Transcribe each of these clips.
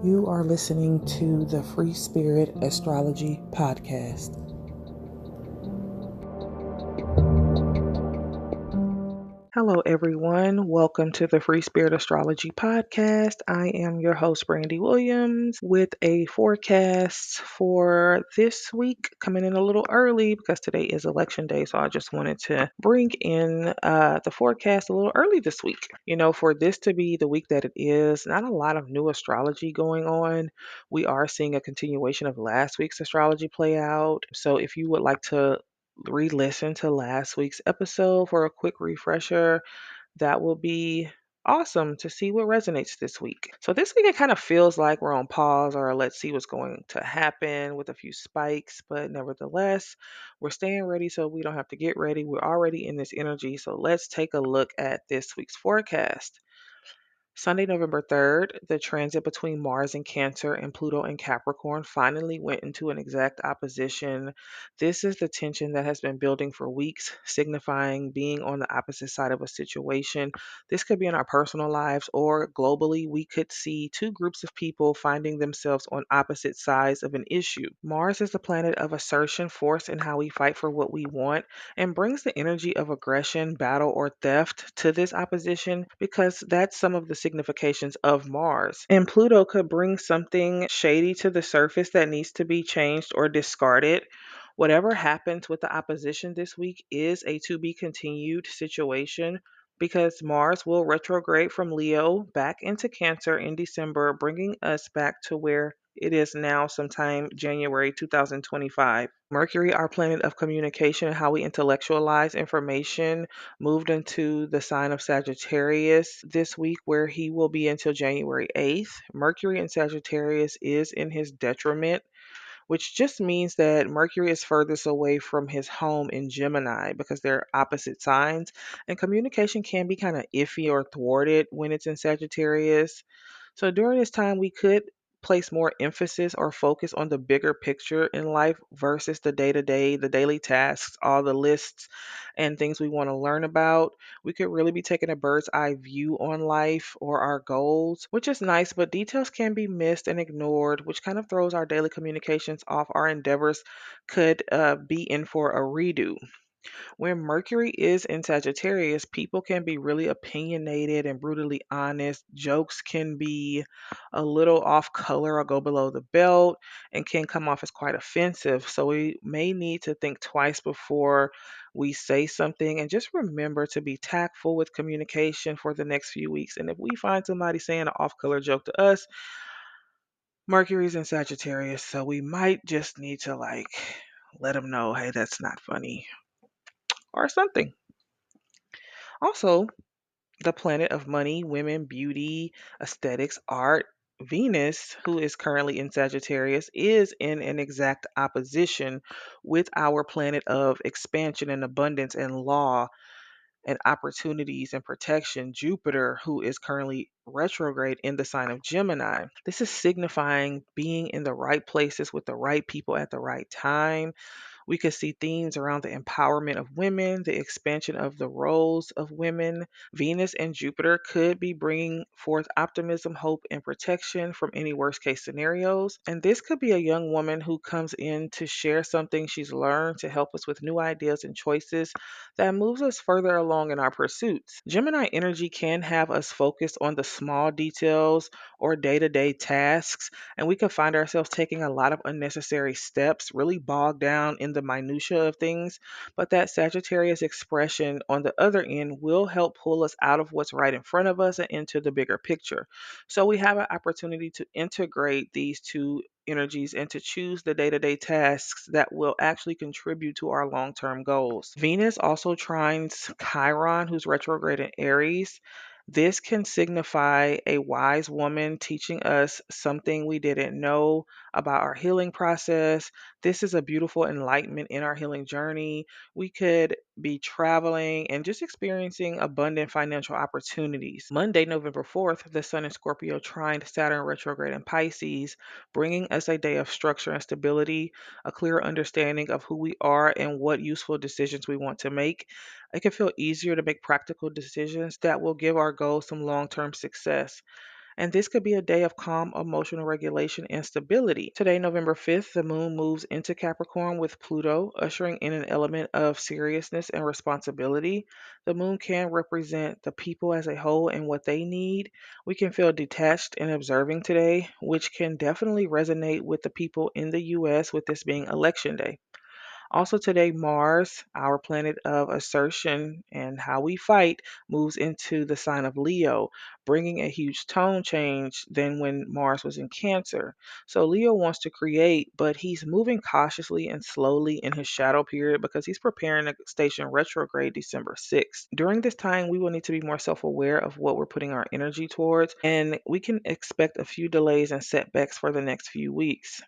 You are listening to the Free Spirit Astrology Podcast. Hello, everyone. Welcome to the Free Spirit Astrology Podcast. I am your host, Brandy Williams, with a forecast for this week, coming in a little early because today is election day. So I just wanted to bring in the forecast a little early this week. For this to be the week that it is, not a lot of new astrology going on. We are seeing a continuation of last week's astrology play out. So if you would like to re-listen to last week's episode for a quick refresher, that will be awesome to see what resonates this week. So this week it kind of feels like we're on pause, or let's see what's going to happen, with a few spikes, but nevertheless, we're staying ready so we don't have to get ready. We're already in this energy. So let's take a look at this week's forecast. Sunday, November 3rd, the transit between Mars in Cancer and Pluto in Capricorn finally went into an exact opposition. This is the tension that has been building for weeks, signifying being on the opposite side of a situation. This could be in our personal lives, or globally, we could see two groups of people finding themselves on opposite sides of an issue. Mars is the planet of assertion, force, and how we fight for what we want, and brings the energy of aggression, battle, or theft to this opposition, because that's some of the significations of Mars. And Pluto could bring something shady to the surface that needs to be changed or discarded. Whatever happens with the opposition this week is a to be continued situation, because Mars will retrograde from Leo back into Cancer in December, bringing us back to where it is now, sometime January 2025. Mercury, our planet of communication and how we intellectualize information, moved into the sign of Sagittarius this week, where he will be until January 8th. Mercury in Sagittarius is in his detriment, which just means that Mercury is furthest away from his home in Gemini, because they're opposite signs, and communication can be kind of iffy or thwarted when it's in Sagittarius. So during this time, we could place more emphasis or focus on the bigger picture in life versus the day to day, the daily tasks, all the lists and things we want to learn about. We could really be taking a bird's eye view on life or our goals, which is nice, but details can be missed and ignored, which kind of throws our daily communications off. Our endeavors could be in for a redo. When Mercury is in Sagittarius, people can be really opinionated and brutally honest. Jokes can be a little off color or go below the belt and can come off as quite offensive. So we may need to think twice before we say something, and just remember to be tactful with communication for the next few weeks. And if we find somebody saying an off color joke to us, Mercury's in Sagittarius, so we might just need to let them know, hey, that's not funny or something. Also, the planet of money, women, beauty, aesthetics, art, Venus, who is currently in Sagittarius, is in an exact opposition with our planet of expansion and abundance and law and opportunities and protection, Jupiter, who is currently retrograde in the sign of Gemini. This is signifying being in the right places with the right people at the right time. We could see themes around the empowerment of women, the expansion of the roles of women. Venus and Jupiter could be bringing forth optimism, hope, and protection from any worst case scenarios. And this could be a young woman who comes in to share something she's learned to help us with new ideas and choices that moves us further along in our pursuits. Gemini energy can have us focused on the small details or day to day tasks, and we could find ourselves taking a lot of unnecessary steps, really bogged down in the minutia of things. But that Sagittarius expression on the other end will help pull us out of what's right in front of us and into the bigger picture. So we have an opportunity to integrate these two energies and to choose the day to day tasks that will actually contribute to our long term goals. Venus also trines Chiron, who's retrograde in Aries. This can signify a wise woman teaching us something we didn't know about our healing process. This is a beautiful enlightenment in our healing journey. We could be traveling and just experiencing abundant financial opportunities. Monday, November 4th, the Sun in Scorpio trined Saturn retrograde in Pisces, bringing us a day of structure and stability, a clear understanding of who we are and what useful decisions we want to make. It can feel easier to make practical decisions that will give our goals some long term success. And this could be a day of calm emotional regulation and stability. Today, November 5th, the moon moves into Capricorn with Pluto, ushering in an element of seriousness and responsibility. The moon can represent the people as a whole and what they need. We can feel detached and observing today, which can definitely resonate with the people in the US with this being election day. Also, today, Mars, our planet of assertion and how we fight, moves into the sign of Leo, bringing a huge tone change than when Mars was in Cancer. So, Leo wants to create, but he's moving cautiously and slowly in his shadow period because he's preparing to station retrograde December 6th. During this time, we will need to be more self aware of what we're putting our energy towards, and we can expect a few delays and setbacks for the next few weeks.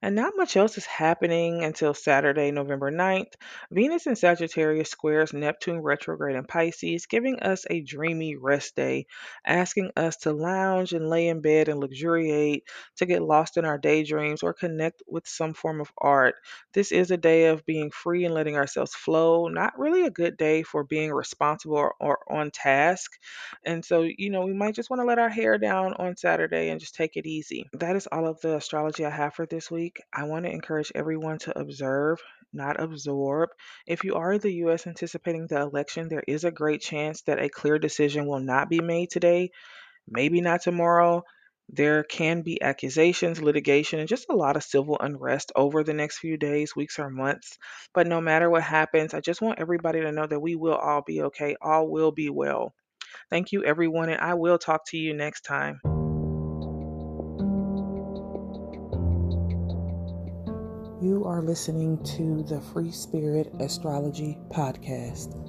And not much else is happening until Saturday, November 9th. Venus in Sagittarius squares Neptune retrograde in Pisces, giving us a dreamy rest day, asking us to lounge and lay in bed and luxuriate, to get lost in our daydreams or connect with some form of art. This is a day of being free and letting ourselves flow, not really a good day for being responsible or on task. And so, we might just want to let our hair down on Saturday and just take it easy. That is all of the astrology I have for this week. I want to encourage everyone to observe, not absorb. If you are in the US anticipating the election, there is a great chance that a clear decision will not be made today, maybe not tomorrow. There can be accusations, litigation, and just a lot of civil unrest over the next few days, weeks, or months. But no matter what happens, I just want everybody to know that we will all be okay. All will be well. Thank you, everyone, and I will talk to you next time. You are listening to the Free Spirit Astrology Podcast.